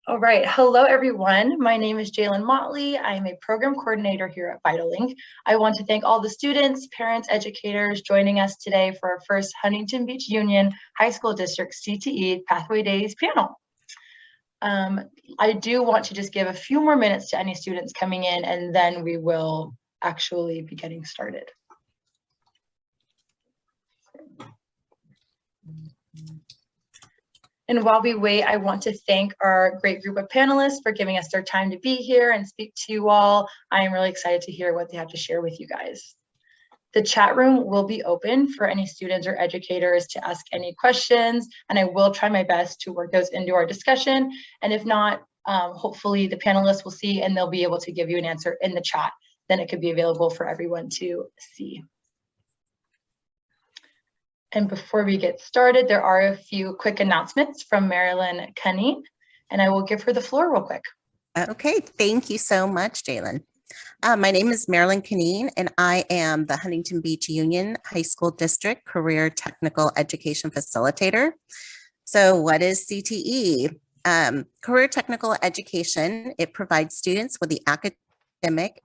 All right. Hello, everyone. My name is Jalen Motley. I'm a program coordinator here at VitalLink. I want to thank all the students, parents, educators joining us today for our first Huntington Beach Union High School District CTE Pathway Days panel. I do want to just give a few more minutes to any students coming in, and then we will actually be getting started. And while we wait, I want to thank our great group of panelists for giving us their time to be here and speak to you all. I am really excited to hear what they have to share with you guys. The chat room will be open for any students or educators to ask any questions, and I will try my best to work those into our discussion. And if not, hopefully the panelists will see and they'll be able to give you an answer in the chat. Then it could be available for everyone to see. And before we get started, there are a few quick announcements from Marilyn Cunning, and I will give her the floor real quick. Okay, thank you so much, Jalen. My name is Marilyn Canine, and I am the Huntington Beach Union High School District Career Technical Education Facilitator. So what is CTE? Career Technical Education, it provides students with the academic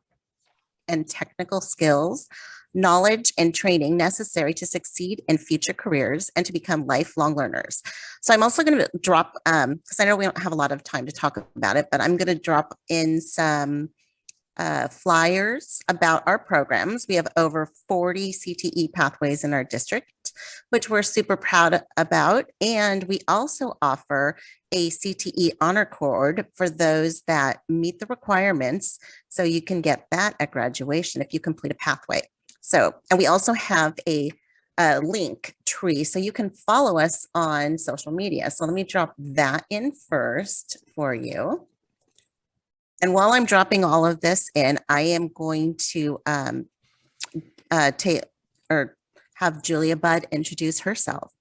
and technical skills, knowledge, and training necessary to succeed in future careers and to become lifelong learners. So I'm also going to drop, because I know we don't have a lot of time to talk about it, but I'm going to drop in some flyers about our programs. We have over 40 CTE pathways in our district, which we're super proud about. And we also offer a CTE honor cord for those that meet the requirements. So you can get that at graduation if you complete a pathway. So, and we also have a link tree so you can follow us on social media. So let me drop that in first for you. And while I'm dropping all of this in, I am going to have Julia Budd introduce herself.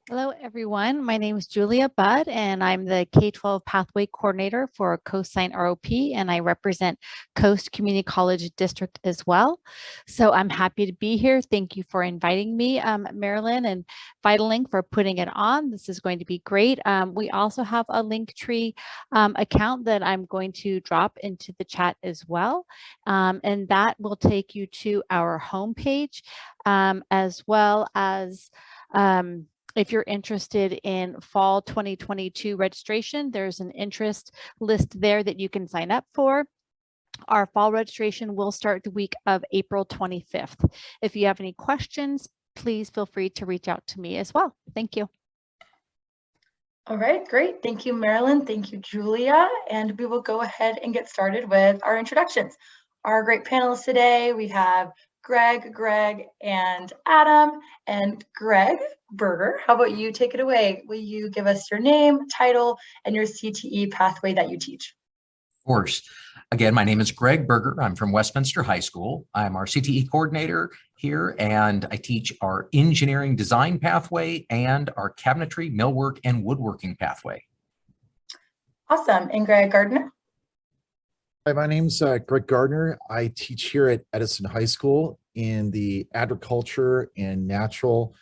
Hello, everyone. My name is Julia Budd, and I'm the K-12 Pathway Coordinator for Coastline ROP, and I represent Coast Community College District as well. So I'm happy to be here. Thank you for inviting me, Marilyn and VitalLink, for putting it on. This is going to be great. We also have a Linktree account that I'm going to drop into the chat as well, and that will take you to our homepage, as well as if you're interested in fall 2022 registration, there's an interest list there that you can sign up for. Our fall registration will start the week of April 25th. If you have any questions, please feel free to reach out to me as well. Thank you. All right, great. Thank you, Marilyn. Thank you, Julia. And we will go ahead and get started with our introductions. Our great panelists today, we have Greg, and Adam. And Greg Berger, how about you take it away? Will you give us your name, title, and your CTE pathway that you teach? Of course. Again, my name is Greg Berger. I'm from Westminster High School. I'm our CTE coordinator here, and I teach our engineering design pathway and our cabinetry, millwork, and woodworking pathway. Awesome. And Greg Gardner? Hi, my name's Greg Gardner. I teach here at Edison High School in the agriculture and natural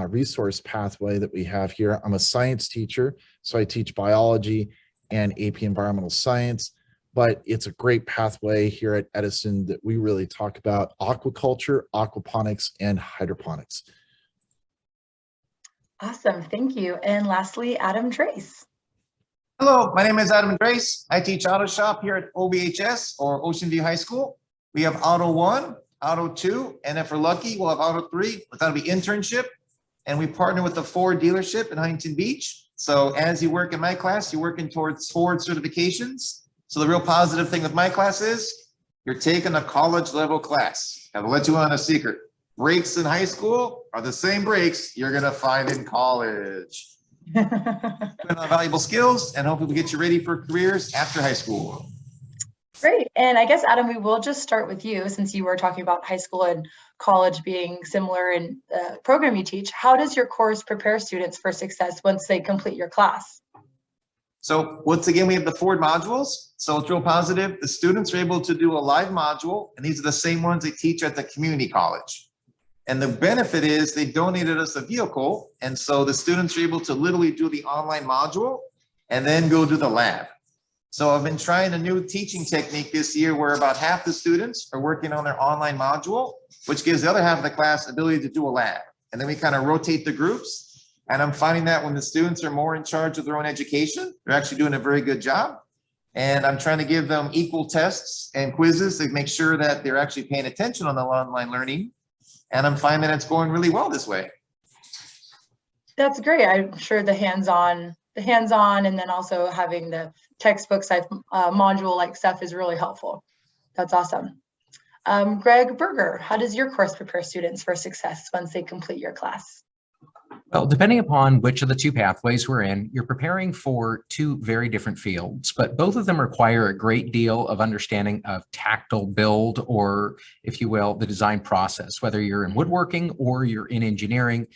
resource pathway that we have here. I'm a science teacher, so I teach biology and AP environmental science, but it's a great pathway here at Edison that we really talk about aquaculture, aquaponics, and hydroponics. Awesome, thank you. And lastly, Adam Trace. Hello, my name is Adam Trace. I teach auto shop here at OBHS, or Ocean View High School. We have Auto 1, Auto 2, and if we're lucky, we'll have Auto 3. That'll be internship. And we partner with the Ford dealership in Huntington Beach. So as you work in my class, you're working towards Ford certifications. So the real positive thing with my class is you're taking a college level class. I will let you in on a secret. Breaks in high school are the same breaks you're gonna find in college. Valuable skills, and hopefully we get you ready for careers after high school. Great. And I guess, Adam, we will just start with you, since you were talking about high school and college being similar in the program you teach. How does your course prepare students for success once they complete your class? So once again, we have the Ford modules. So it's real positive. The students are able to do a live module, and these are the same ones they teach at the community college. And the benefit is they donated us a vehicle. And so the students are able to literally do the online module and then go to the lab. So I've been trying a new teaching technique this year where about half the students are working on their online module, which gives the other half of the class the ability to do a lab. And then we kind of rotate the groups. And I'm finding that when the students are more in charge of their own education, they're actually doing a very good job. And I'm trying to give them equal tests and quizzes to make sure that they're actually paying attention on the online learning. And I'm finding that it's going really well this way. That's great. I'm sure the hands-on and then also having the textbook type module like stuff is really helpful. That's awesome. Greg Berger, how does your course prepare students for success once they complete your class? Well, depending upon which of the two pathways we're in, you're preparing for two very different fields, but both of them require a great deal of understanding of tactile build, or if you will, the design process. Whether you're in woodworking or you're in engineering,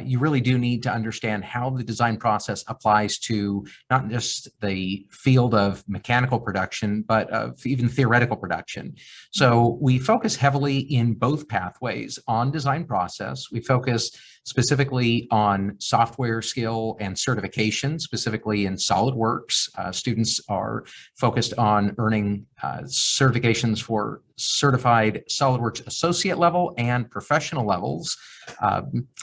you really do need to understand how the design process applies to not just the field of mechanical production, but of even theoretical production. So we focus heavily in both pathways on design process. We focus specifically on software skill and certification, specifically in SolidWorks. Students are focused on earning certifications for certified SolidWorks associate level and professional levels,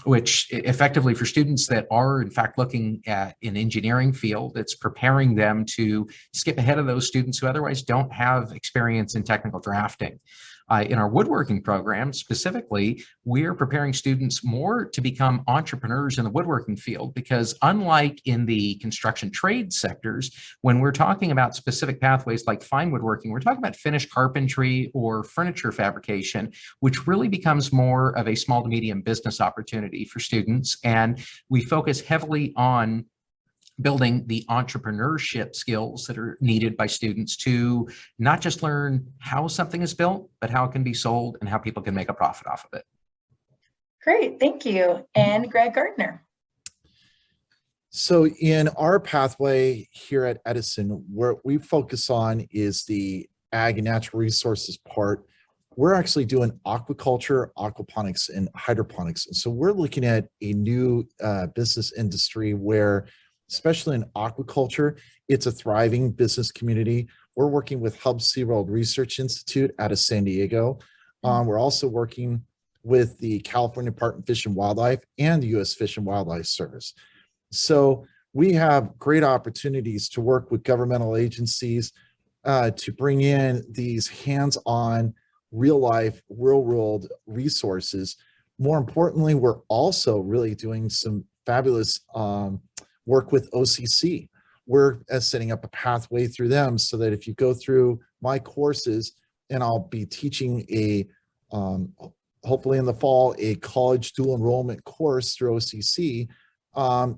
which effectively for students that are in fact looking at an engineering field, it's preparing them to skip ahead of those students who otherwise don't have experience in technical drafting. In our woodworking program specifically, we're preparing students more to become entrepreneurs in the woodworking field, because unlike in the construction trade sectors, when we're talking about specific pathways like fine woodworking, we're talking about finished carpentry or furniture fabrication, which really becomes more of a small to medium business opportunity for students. And we focus heavily on building the entrepreneurship skills that are needed by students to not just learn how something is built, but how it can be sold and how people can make a profit off of it. Great, thank you. And Greg Gardner. So in our pathway here at Edison, what we focus on is the ag and natural resources part. We're actually doing aquaculture, aquaponics, and hydroponics. And so we're looking at a new business industry where, especially in aquaculture, it's a thriving business community. We're working with Hub SeaWorld Research Institute out of San Diego. We're also working with the California Department of Fish and Wildlife and the U.S. Fish and Wildlife Service. So we have great opportunities to work with governmental agencies to bring in these hands-on, real-life, real-world resources. More importantly, we're also really doing some fabulous work with OCC. We're setting up a pathway through them so that if you go through my courses, and I'll be teaching a, hopefully in the fall, a college dual enrollment course through OCC,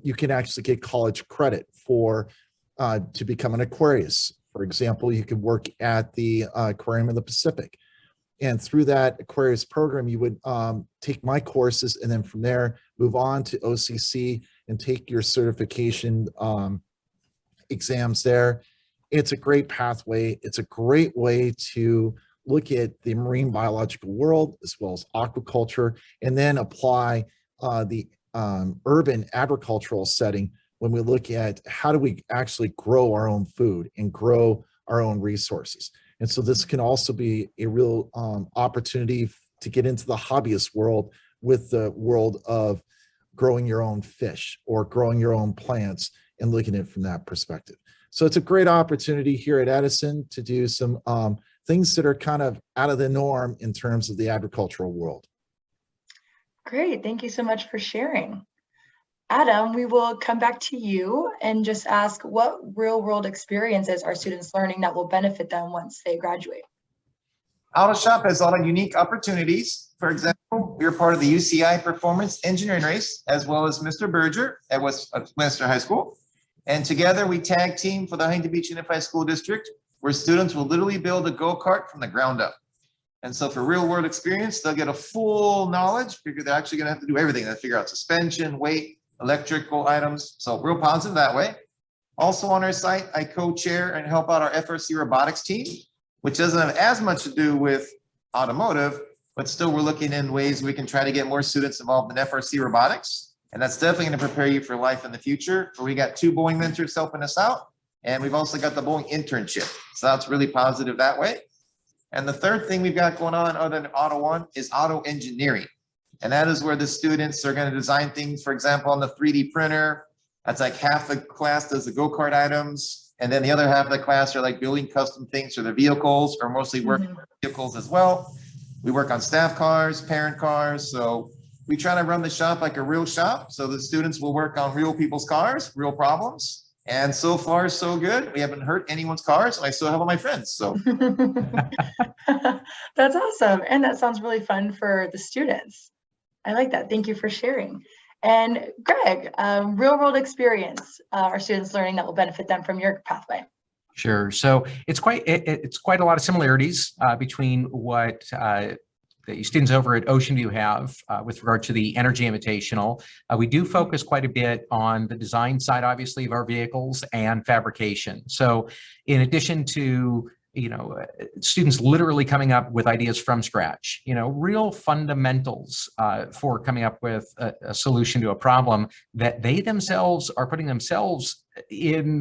you can actually get college credit for to become an Aquarius. For example, you could work at the Aquarium of the Pacific. And through that Aquarius program, you would take my courses and then from there move on to OCC and take your certification exams there. It's a great pathway. It's a great way to look at the marine biological world as well as aquaculture, and then apply the urban agricultural setting when we look at how do we actually grow our own food and grow our own resources. And so this can also be a real opportunity to get into the hobbyist world with the world of growing your own fish or growing your own plants and looking at it from that perspective. So it's a great opportunity here at Edison to do some things that are kind of out of the norm in terms of the agricultural world. Great, thank you so much for sharing. Adam, we will come back to you and just ask, what real world experiences are students learning that will benefit them once they graduate? Auto Shop has a lot of unique opportunities. For example, we are part of the UCI Performance Engineering Race, as well as Mr. Berger at Westminster High School. And together we tag team for the Huntington Beach Unified School District, where students will literally build a go-kart from the ground up. And so for real world experience, they'll get a full knowledge because they're actually gonna have to do everything. They'll figure out suspension, weight, electrical items. So real positive that way. Also on our site, I co-chair and help out our FRC robotics team, which doesn't have as much to do with automotive, but still we're looking in ways we can try to get more students involved in FRC robotics. And that's definitely going to prepare you for life in the future. So we got 2 Boeing mentors helping us out. And we've also got the Boeing internship. So that's really positive that way. And the third thing we've got going on other than Auto 1 is auto engineering. And that is where the students are going to design things, for example, on the 3D printer. That's like half the class does the go-kart items. And then the other half of the class are like building custom things for the vehicles, or mostly working with vehicles as well. We work on staff cars, parent cars. So we try to run the shop like a real shop. So the students will work on real people's cars, real problems. And so far, so good. We haven't hurt anyone's cars, and I still have all my friends. So That's awesome. And that sounds really fun for the students. I like that. Thank you for sharing. And Greg, real world experience, are students learning that will benefit them from your pathway? Sure. So it's quite a lot of similarities between what the students over at Ocean View have with regard to the Energy Invitational. We do focus quite a bit on the design side, obviously, of our vehicles and fabrication. So in addition to students literally coming up with ideas from scratch, real fundamentals for coming up with a solution to a problem that they themselves are putting themselves in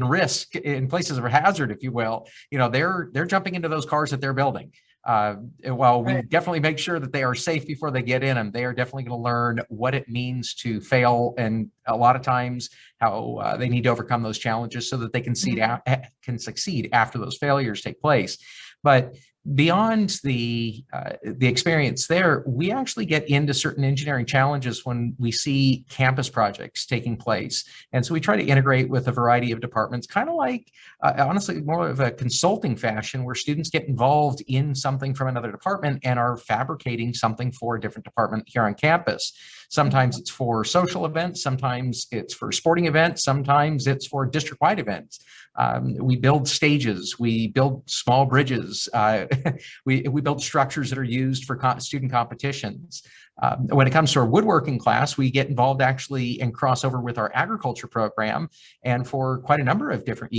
risk, in places of hazard, if you will. They're jumping into those cars that they're building. While we definitely make sure that they are safe before they get in them, they are definitely going to learn what it means to fail, and a lot of times how they need to overcome those challenges so that they can succeed after those failures take place. But beyond the experience there, we actually get into certain engineering challenges when we see campus projects taking place. And so we try to integrate with a variety of departments, kind of like, honestly, more of a consulting fashion, where students get involved in something from another department and are fabricating something for a different department here on campus. Sometimes it's for social events, sometimes it's for sporting events, sometimes it's for district-wide events. We build stages, we build small bridges, we build structures that are used for student competitions. When it comes to our woodworking class, we get involved actually and cross over with our agriculture program. And for quite a number of different,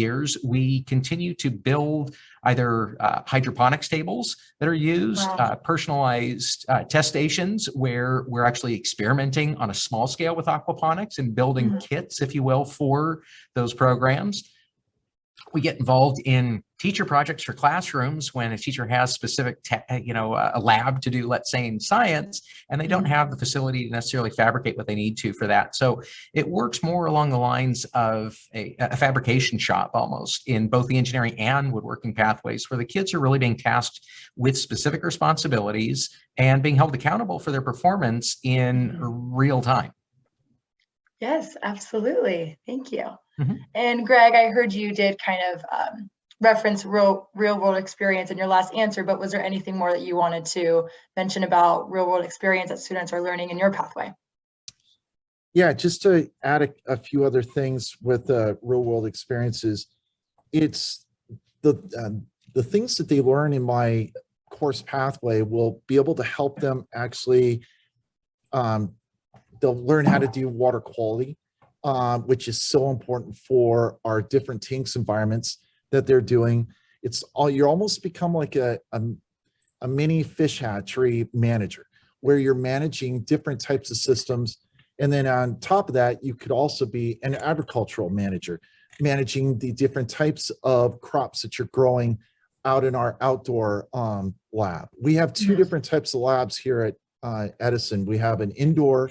we continue to build either hydroponics tables that are used, personalized test stations where we're actually experimenting on a small scale with aquaponics and building kits, if you will, for those programs. We get involved in teacher projects for classrooms when a teacher has specific, a lab to do, let's say, in science, and they don't have the facility to necessarily fabricate what they need to for that. So it works more along the lines of a fabrication shop almost in both the engineering and woodworking pathways, where the kids are really being tasked with specific responsibilities and being held accountable for their performance in real time. Yes, absolutely. Thank you. And Greg, I heard you did kind of reference real world experience in your last answer, but was there anything more that you wanted to mention about real world experience that students are learning in your pathway? Yeah, just to add a few other things with real world experiences, it's the things that they learn in my course pathway will be able to help them actually, they'll learn how to do water quality, which is so important for our different tanks environments that they're doing. You're almost become like a mini fish hatchery manager, where you're managing different types of systems. And then on top of that, you could also be an agricultural manager, managing the different types of crops that you're growing out in our outdoor lab. We have two different types of labs here at Edison. We have an indoor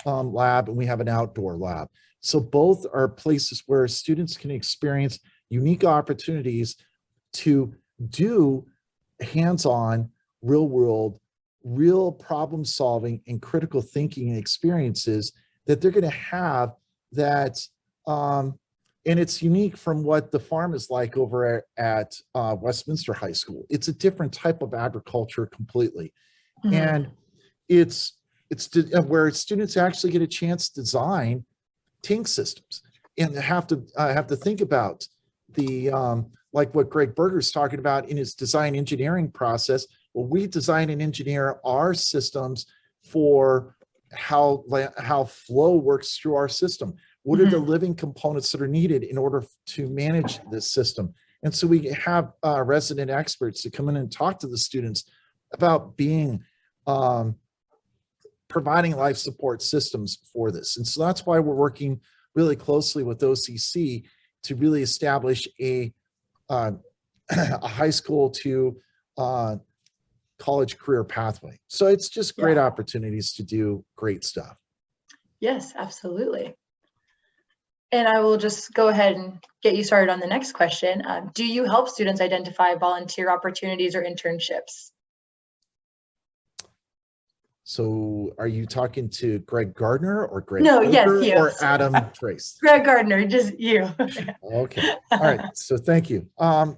lab and we have an outdoor lab. So both are places where students can experience unique opportunities to do hands-on, real-world, real problem solving and critical thinking experiences that they're going to have that, and it's unique from what the farm is like over at Westminster High School. It's a different type of agriculture completely. And it's where students actually get a chance to design tank systems and have to think about the like what Greg Berger's talking about in his design engineering process. Well, we design and engineer our systems for how flow works through our system. What are the living components that are needed in order to manage this system? And so we have resident experts to come in and talk to the students about being providing life support systems for this. And so that's why we're working really closely with OCC to really establish a high school to college career pathway. So it's just great opportunities to do great stuff. Yes, absolutely. And I will just go ahead and get you started on the next question. Do you help students identify volunteer opportunities or internships? So are you talking to Greg Gardner or Greg No, yes, Berger you. or Adam Trace? Greg Gardner, just you. Okay. All right. So thank you.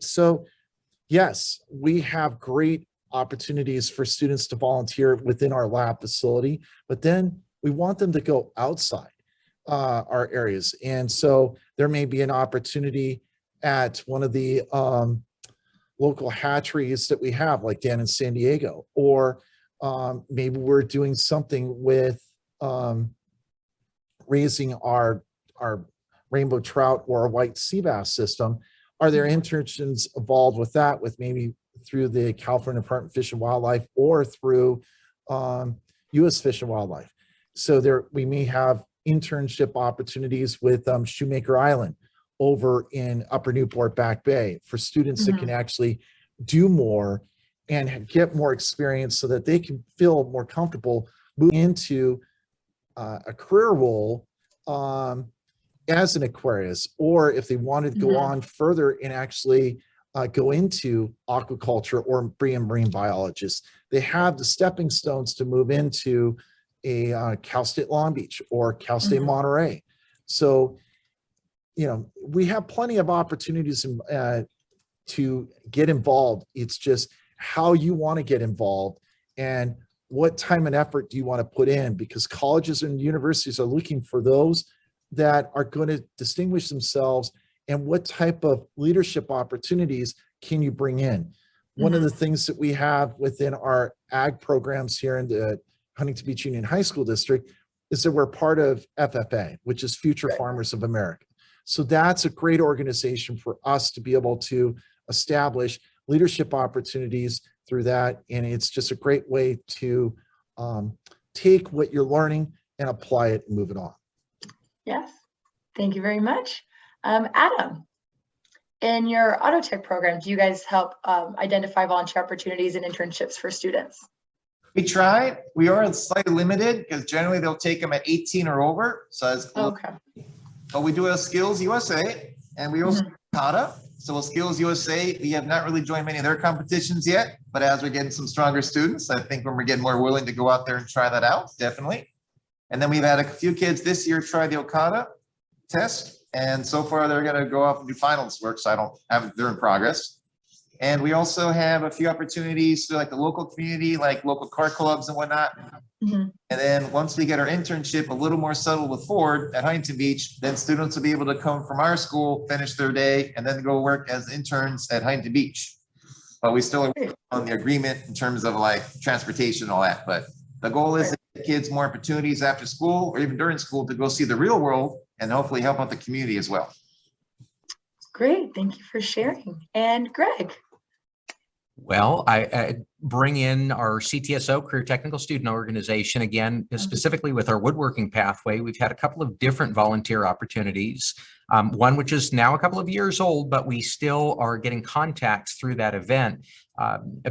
So yes, we have great opportunities for students to volunteer within our lab facility, but then we want them to go outside our areas. And so there may be an opportunity at one of the local hatcheries that we have, like down in San Diego, or maybe we're doing something with raising our rainbow trout or a white sea bass system. Are there internships involved with that, with maybe through the California Department of Fish and Wildlife or through U.S. Fish and Wildlife? So there, we may have internship opportunities with Shoemaker Island over in Upper Newport Back Bay for students that can actually do more and get more experience so that they can feel more comfortable moving into a career role as an aquarist, or if they wanted to go on further and actually go into aquaculture or be a marine biologist, they have the stepping stones to move into a Cal State Long Beach or Cal State Monterey. So, you know, we have plenty of opportunities to get involved. It's just how you want to get involved and what time and effort do you want to put in, because colleges and universities are looking for those that are going to distinguish themselves, and what type of leadership opportunities can you bring in. One of the things that we have within our ag programs here in the Huntington Beach Union High School District is that we're part of FFA, which is Future Farmers of America. So that's a great organization for us to be able to establish leadership opportunities through that. And it's just a great way to take what you're learning and apply it and move it on. Yes, thank you very much. Adam, in your auto tech program, do you guys help identify volunteer opportunities and internships for students? We tried. We are slightly limited because generally they'll take them at 18 or over. So as Okay. but we do have Skills USA, and we also have Kata. So with Skills USA, we have not really joined many of their competitions yet, but as we're getting some stronger students, I think when we're getting more willing to go out there and try that out, definitely. And then we've had a few kids this year try the Okada test, and so far they're going to go off and do finals work, so I don't have, they're in progress. And we also have a few opportunities to like the local community, like local car clubs and whatnot. And then once we get our internship a little more settled with Ford at Huntington Beach, then students will be able to come from our school, finish their day, and then go work as interns at Huntington Beach. But we still are on the agreement in terms of like transportation and all that. But the goal is to give kids more opportunities after school or even during school to go see the real world and hopefully help out the community as well. Great, thank you for sharing. And Greg. Well, I bring in our CTSO, Career Technical Student Organization, again, specifically with our woodworking pathway. We've had a couple of different volunteer opportunities, one which is now a couple of years old, but we still are getting contacts through that event.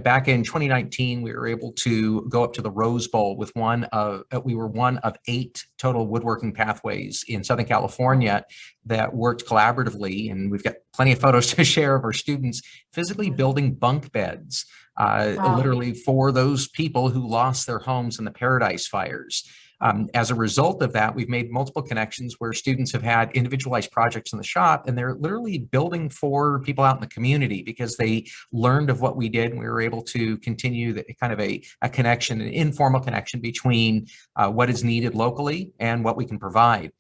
Back in 2019, we were able to go up to the Rose Bowl with we were one of 8 total woodworking pathways in Southern California that worked collaboratively. And we've got plenty of photos to share of our students physically building bunk beds, literally for those people who lost their homes in the Paradise fires. As a result of that, we've made multiple connections where students have had individualized projects in the shop, and they're literally building for people out in the community because they learned of what we did, and we were able to continue the kind of a connection, an informal connection between what is needed locally and what we can provide.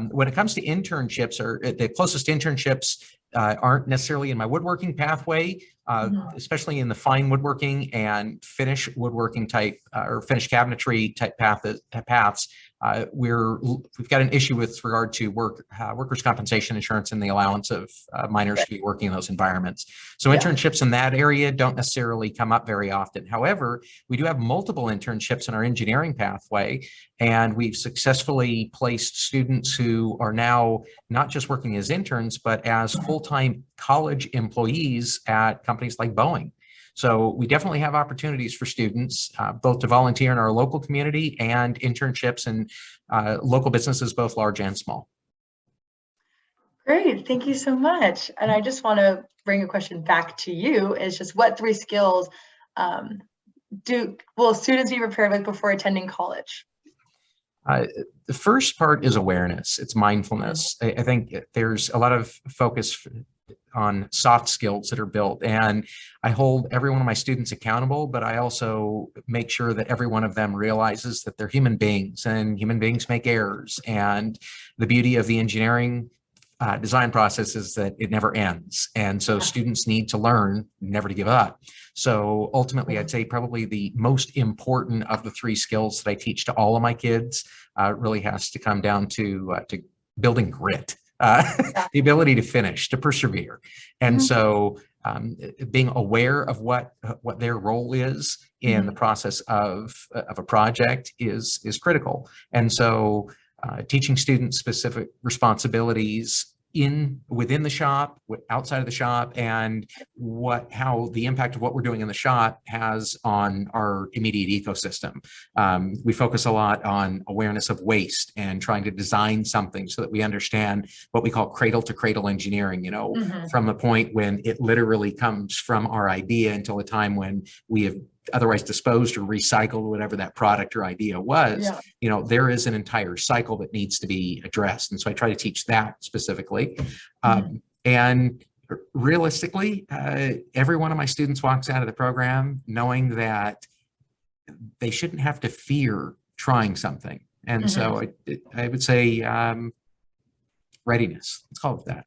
When it comes to internships, or the closest internships aren't necessarily in my woodworking pathway, especially in the fine woodworking and finish woodworking type or finish cabinetry type paths. We've got an issue with regard to workers' compensation insurance and the allowance of minors to be working in those environments. So internships in that area don't necessarily come up very often. However, we do have multiple internships in our engineering pathway, and we've successfully placed students who are now not just working as interns, but as full-time college employees at companies like Boeing. So we definitely have opportunities for students, both to volunteer in our local community and internships in local businesses, both large and small. Great, thank you so much. And I just want to bring a question back to you, is just what 3 skills will students be prepared with before attending college? The first part is awareness. It's mindfulness. I think there's a lot of focus on soft skills that are built, and I hold every one of my students accountable, but I also make sure that every one of them realizes that they're human beings and human beings make errors. And the beauty of the engineering design process is that it never ends. And so students need to learn never to give up. So ultimately, I'd say probably the most important of the 3 skills that I teach to all of my kids really has to come down to building grit. The ability to finish, to persevere. And so being aware of what their role is in the process of a project is critical. And so teaching students specific responsibilities within the shop, outside of the shop, and how the impact of what we're doing in the shop has on our immediate ecosystem. We focus a lot on awareness of waste and trying to design something so that we understand what we call cradle to cradle engineering, from the point when it literally comes from our idea until the time when we have otherwise disposed or recycled whatever that product or idea was. There is an entire cycle that needs to be addressed. And so I try to teach that specifically. And realistically, every one of my students walks out of the program knowing that they shouldn't have to fear trying something. And so I would say readiness, let's call it that.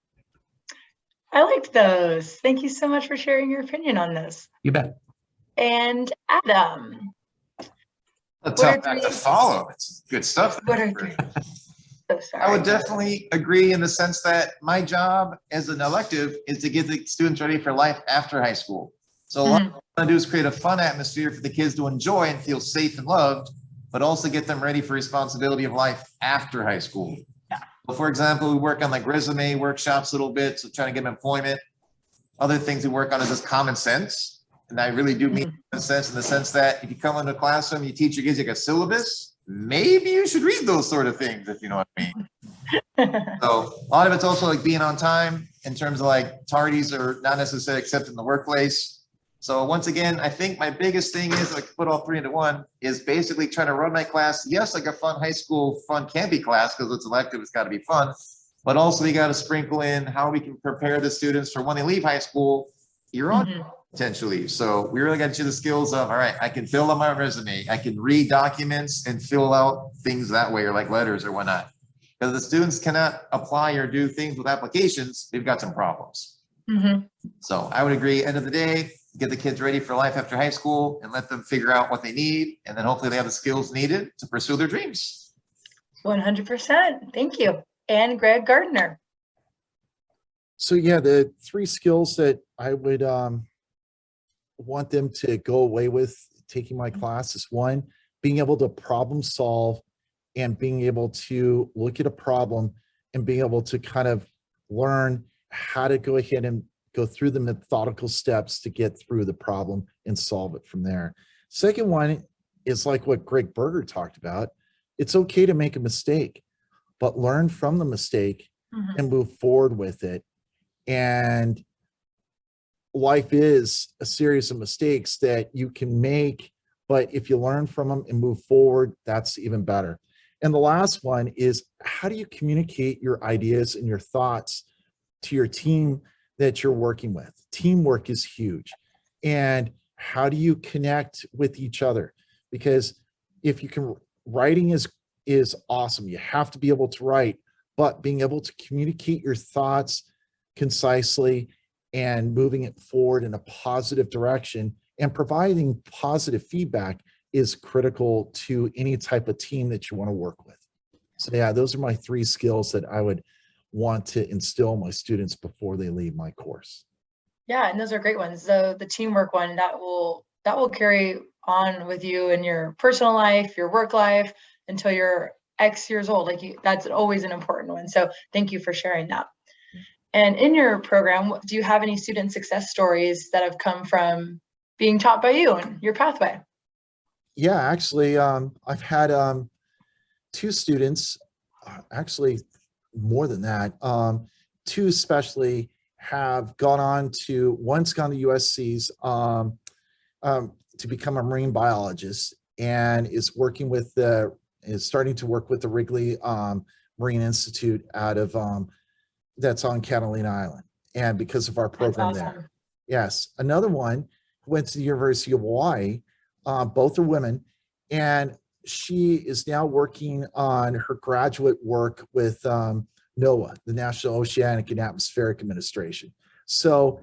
I liked those. Thank you so much for sharing your opinion on this. You bet. And Adam. A tough act to follow. It's good stuff. What are 3? So sorry. I would definitely agree in the sense that my job as an elective is to get the students ready for life after high school. So what I want to do is create a fun atmosphere for the kids to enjoy and feel safe and loved, but also get them ready for responsibility of life after high school. So for example, we work on like resume workshops a little bit, so trying to get them employment. Other things we work on is just common sense. And I really do mean common sense in the sense that if you come into a classroom, you teach your kids like a syllabus, maybe you should read those sort of things, if you know what I mean. So a lot of it's also like being on time in terms of like tardies are not necessarily accepted in the workplace. So once again, I think my biggest thing is like put all 3 into one is basically trying to run my class. Yes, like a fun high school fun campy class because it's elective, it's got to be fun. But also we got to sprinkle in how we can prepare the students for when they leave high school, you're on potentially. So we really got to the skills of, all right, I can fill out my resume. I can read documents and fill out things that way or like letters or whatnot. Because the students cannot apply or do things with applications, they've got some problems. So I would agree, end of the day, get the kids ready for life after high school and let them figure out what they need. And then hopefully they have the skills needed to pursue their dreams. 100%. Thank you. And Greg Gardner. So yeah, the 3 skills that I would want them to go away with taking my class is 1, being able to problem solve and being able to look at a problem and being able to kind of learn how to go ahead and go through the methodical steps to get through the problem and solve it from there. Second one is like what Greg Berger talked about. It's okay to make a mistake, but learn from the mistake and move forward with it. And life is a series of mistakes that you can make, but if you learn from them and move forward, that's even better. And the last one is, how do you communicate your ideas and your thoughts to your team that you're working with? Teamwork is huge. And how do you connect with each other? Because if you can, writing is awesome. You have to be able to write, but being able to communicate your thoughts concisely and moving it forward in a positive direction, and providing positive feedback is critical to any type of team that you want to work with. So yeah, those are my 3 skills that I would want to instill in my students before they leave my course. Yeah, and those are great ones. So the teamwork one, that will carry on with you in your personal life, your work life, until you're X years old. That's always an important one. So thank you for sharing that. And in your program, do you have any student success stories that have come from being taught by you and your pathway? Yeah, actually, I've had 2 students, actually more than that, 2 especially have gone on to, one's gone to USC's to become a marine biologist, and is starting to work with the Wrigley Marine Institute out of that's on Catalina Island, and because of our program there. Yes, another one went to the University of Hawaii. Both are women, and she is now working on her graduate work with NOAA, the National Oceanic and Atmospheric Administration. So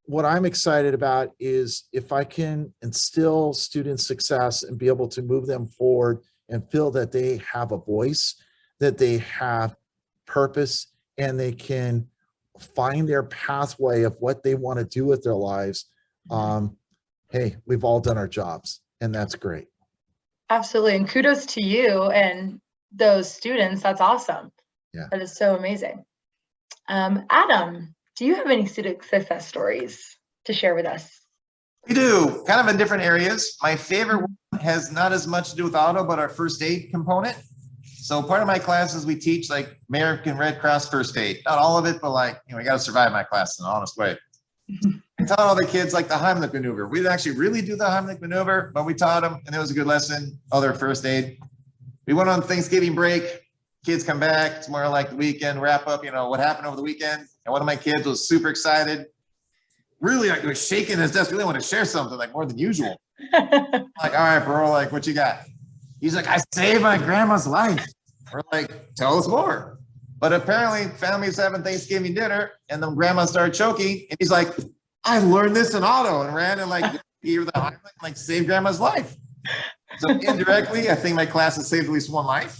what I'm excited about is if I can instill student success and be able to move them forward and feel that they have a voice, that they have purpose, and they can find their pathway of what they want to do with their lives. Hey, we've all done our jobs, and that's great. Absolutely. And kudos to you and those students. That's awesome. Yeah. That is so amazing. Adam, do you have any student success stories to share with us? We do, kind of in different areas. My favorite one has not as much to do with auto, but our first aid component. So part of my classes, we teach like American Red Cross first aid. Not all of it, but we got to survive my class in an honest way. I taught all the kids like the Heimlich maneuver. We didn't actually really do the Heimlich maneuver, but we taught them, and it was a good lesson. Other first aid. We went on Thanksgiving break. Kids come back. It's more like the weekend wrap up. What happened over the weekend. And one of my kids was super excited. Really, he was shaking his desk. Really want to share something more than usual. All right, bro. What you got? He's like, I saved my grandma's life. We're like, tell us more. But apparently, family's having Thanksgiving dinner, and the grandma started choking, and he's like, I learned this in auto, and ran and gave the Heimlich, saved grandma's life. So indirectly, I think my class has saved at least one life.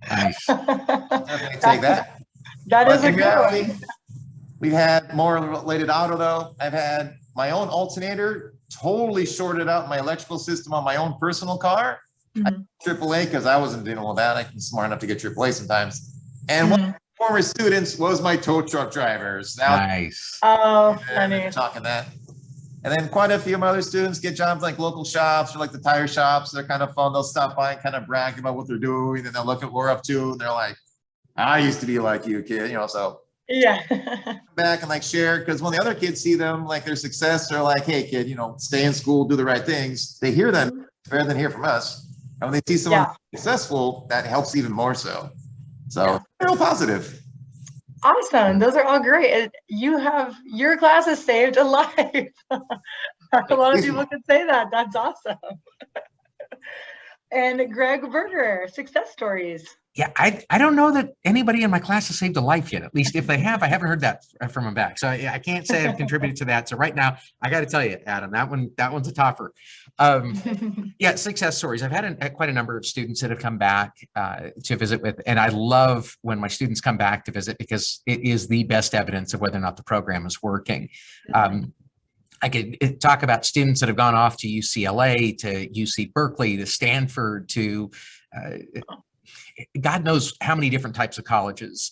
Nice. Definitely take that. That is a good one. We've had more related auto though. I've had my own alternator totally shorted out my electrical system on my own personal car. AAA because I wasn't dealing with that. I'm smart enough to get AAA sometimes. And one of my former students was my tow truck drivers. Nice. Oh, funny. Talking that. And then quite a few of my other students get jobs like local shops or the tire shops. They're kind of fun. They'll stop by and kind of brag about what they're doing, and they'll look at what we're up to, and they're like, I used to be like you, kid, so. Yeah. Back and share, because when the other kids see them, their success, they're like, hey kid, stay in school, do the right things. They hear them better than hear from us. And when they see someone successful, that helps even more so. So real positive. Awesome. Those are all great. Your class has saved a life. A lot of people could say that. That's awesome. And Greg Berger, success stories. Yeah, I don't know that anybody in my class has saved a life yet. At least if they have, I haven't heard that from them back. So I can't say I've contributed to that. So right now, I got to tell you, Adam, that one's a topper. Yeah, success stories. I've had quite a number of students that have come back to visit with, and I love when my students come back to visit because it is the best evidence of whether or not the program is working. I could talk about students that have gone off to UCLA, to UC Berkeley, to Stanford, to God knows how many different types of colleges,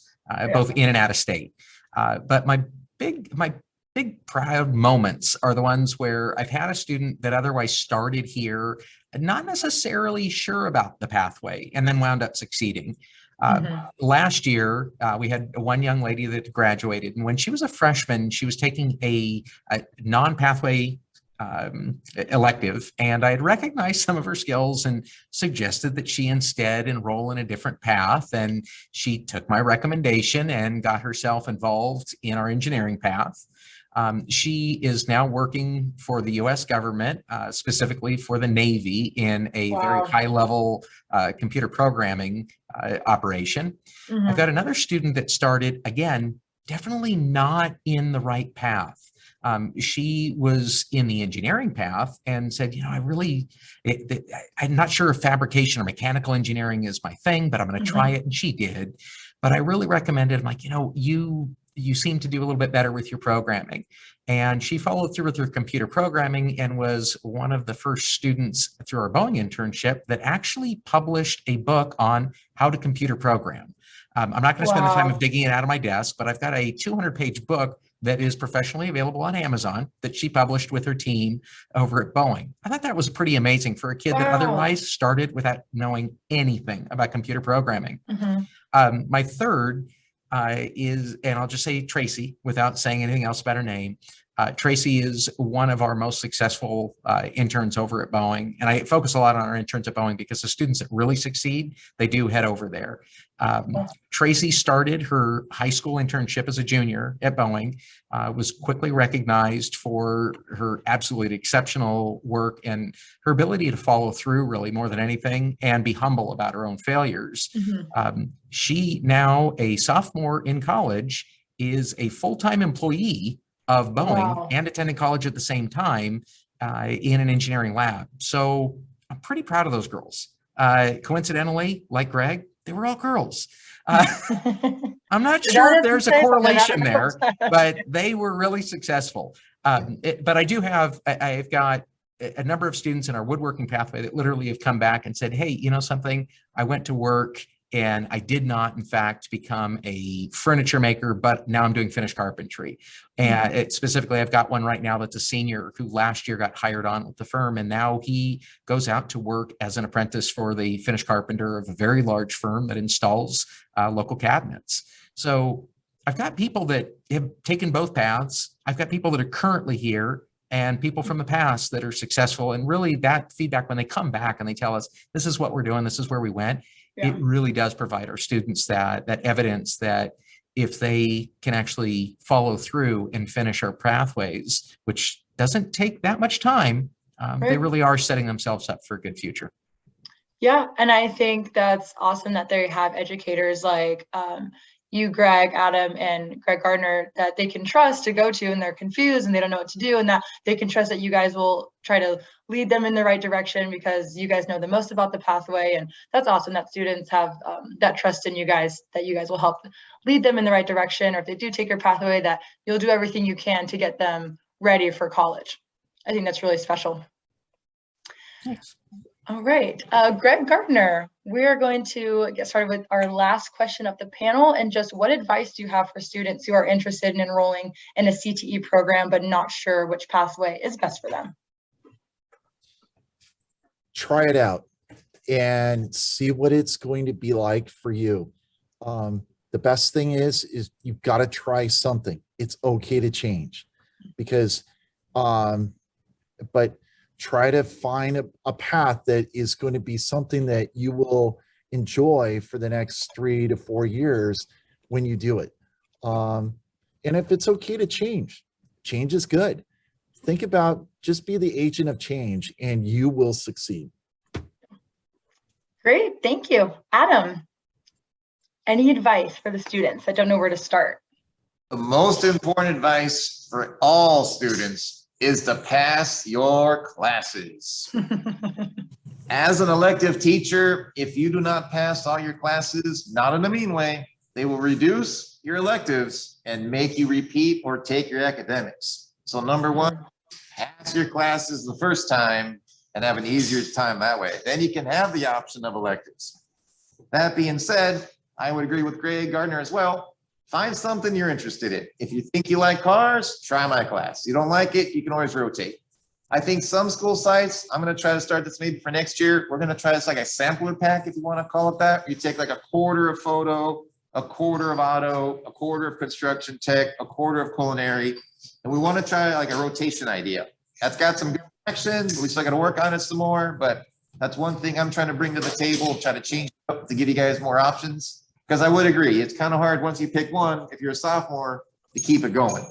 both in and out of state. But my big proud moments are the ones where I've had a student that otherwise started here, not necessarily sure about the pathway, and then wound up succeeding. Last year, we had one young lady that graduated, and when she was a freshman, she was taking a non-pathway elective, and I had recognized some of her skills and suggested that she instead enroll in a different path. And she took my recommendation and got herself involved in our engineering path. She is now working for the U.S. government, specifically for the Navy, in a very high-level computer programming operation. I've got another student that started, again, definitely not in the right path. She was in the engineering path and said, I'm not sure if fabrication or mechanical engineering is my thing, but I'm going to try it. And she did. But I really recommended, I'm like, you seem to do a little bit better with your programming. And she followed through with her computer programming and was one of the first students through our Boeing internship that actually published a book on how to computer program. I'm not going to spend the time of digging it out of my desk, but I've got a 200-page book that is professionally available on Amazon that she published with her team over at Boeing. I thought that was pretty amazing for a kid that otherwise started without knowing anything about computer programming. My third is, and I'll just say Tracy without saying anything else about her name. Tracy is one of our most successful interns over at Boeing. And I focus a lot on our interns at Boeing because the students that really succeed, they do head over there. Tracy started her high school internship as a junior at Boeing, was quickly recognized for her absolutely exceptional work and her ability to follow through really more than anything and be humble about her own failures. She now a sophomore in college is a full-time employee of Boeing and attending college at the same time in an engineering lab. So I'm pretty proud of those girls. Coincidentally, like Greg, they were all girls. I'm not sure if there's a correlation there, but they were really successful. But I do have, I've got a number of students in our woodworking pathway that literally have come back and said, hey, you know something, I went to work and I did not, in fact, become a furniture maker, but now I'm doing finished carpentry. And specifically, I've got one right now that's a senior who last year got hired on with the firm. And now he goes out to work as an apprentice for the finished carpenter of a very large firm that installs local cabinets. So I've got people that have taken both paths. I've got people that are currently here and people from the past that are successful. And really that feedback, when they come back and they tell us, this is what we're doing, this is where we went, it really does provide our students that evidence that if they can actually follow through and finish our pathways, which doesn't take that much time, they really are setting themselves up for a good future. Yeah, and I think that's awesome that they have educators like you, Greg, Adam, and Greg Gardner that they can trust to go to, and they're confused and they don't know what to do, and that they can trust that you guys will try to lead them in the right direction because you guys know the most about the pathway. And that's awesome that students have that trust in you guys, that you guys will help lead them in the right direction, or if they do take your pathway, that you'll do everything you can to get them ready for college. I think that's really special. Thanks. All right, Greg Gardner, we're going to get started with our last question of the panel. And just what advice do you have for students who are interested in enrolling in a CTE program, but not sure which pathway is best for them? Try it out and see what it's going to be like for you. The best thing is you've got to try something. It's okay to change because, but try to find a path that is going to be something that you will enjoy for the next 3 to 4 years when you do it. And if it's okay to change is good. Think about just be the agent of change and you will succeed. Great, thank you. Adam, any advice for the students that don't know where to start? The most important advice for all students is to pass your classes. As an elective teacher, if you do not pass all your classes, not in a mean way, they will reduce your electives and make you repeat or take your academics. So number one, pass your classes the first time and have an easier time that way. Then you can have the option of electives. That being said, I would agree with Greg Gardner as well. Find something you're interested in. If you think you like cars, try my class. You don't like it, you can always rotate. I think some school sites, I'm going to try to start this maybe for next year. We're going to try this like a sampler pack, if you want to call it that. You take like a quarter of photo, a quarter of auto, a quarter of construction tech, a quarter of culinary. And we want to try like a rotation idea. That's got some good direction. We still got to work on it some more, but that's one thing I'm trying to bring to the table, try to change it up to give you guys more options. Because I would agree, it's kind of hard once you pick one, if you're a sophomore, to keep it going.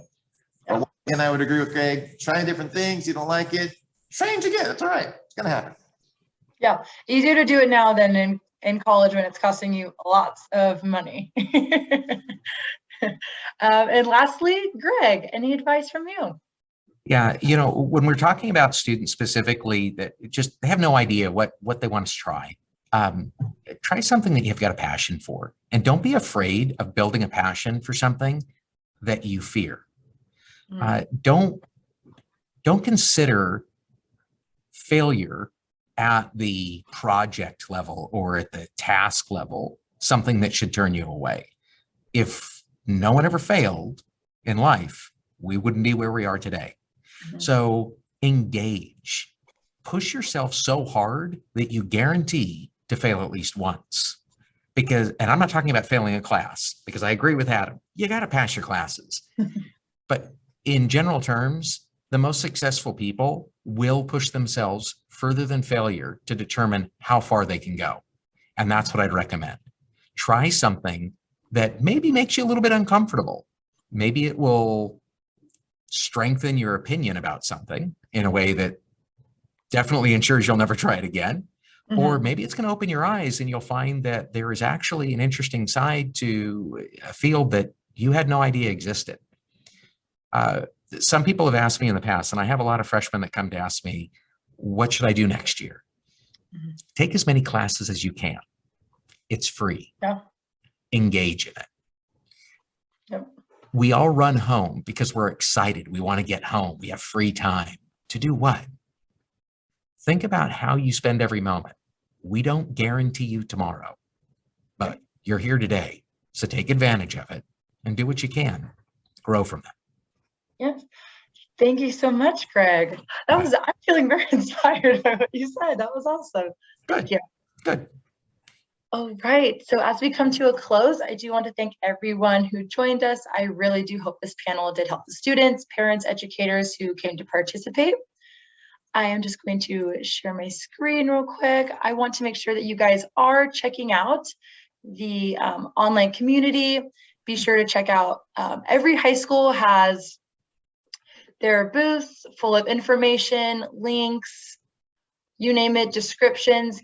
But and I would agree with Greg, trying different things, you don't like it, change again, it's all right, it's gonna happen. Yeah, easier to do it now than in college when it's costing you lots of money. And lastly, Greg, any advice from you? Yeah, when we're talking about students specifically that just they have no idea what they want to try, try something that you've got a passion for, and don't be afraid of building a passion for something that you fear. Don't consider failure at the project level or at the task level something that should turn you away. If no one ever failed in life, we wouldn't be where we are today. So engage, push yourself so hard that you guarantee to fail at least once. And I'm not talking about failing a class, because I agree with Adam. You got to pass your classes. But in general terms, the most successful people will push themselves further than failure to determine how far they can go. And that's what I'd recommend. Try something that maybe makes you a little bit uncomfortable. Maybe it will strengthen your opinion about something in a way that definitely ensures you'll never try it again. Or maybe it's going to open your eyes and you'll find that there is actually an interesting side to a field that you had no idea existed. Some people have asked me in the past, and I have a lot of freshmen that come to ask me, what should I do next year? Take as many classes as you can. It's free. Yeah. Engage in it. Yep. We all run home because we're excited. We want to get home. We have free time. To do what? Think about how you spend every moment. We don't guarantee you tomorrow, but you're here today. So take advantage of it and do what you can. Grow from that. Yes. Thank you so much, Greg. I'm feeling very inspired by what you said. That was awesome. Thank you. Good. All right. So as we come to a close, I do want to thank everyone who joined us. I really do hope this panel did help the students, parents, educators who came to participate. I am just going to share my screen real quick. I want to make sure that you guys are checking out the online community. Be sure to check out, every high school has their booths full of information, links, you name it, descriptions,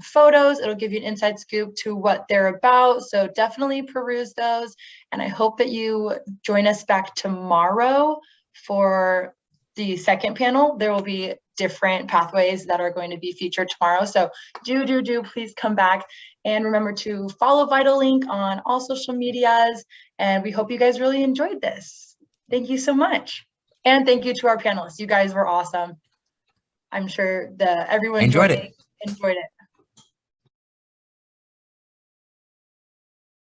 photos. It'll give you an inside scoop to what they're about. So definitely peruse those. And I hope that you join us back tomorrow for the second panel. There will be different pathways that are going to be featured tomorrow. So do please come back, and remember to follow VitalLink on all social medias. And we hope you guys really enjoyed this. Thank you so much. And thank you to our panelists. You guys were awesome. I'm sure everyone enjoyed it. Enjoyed it.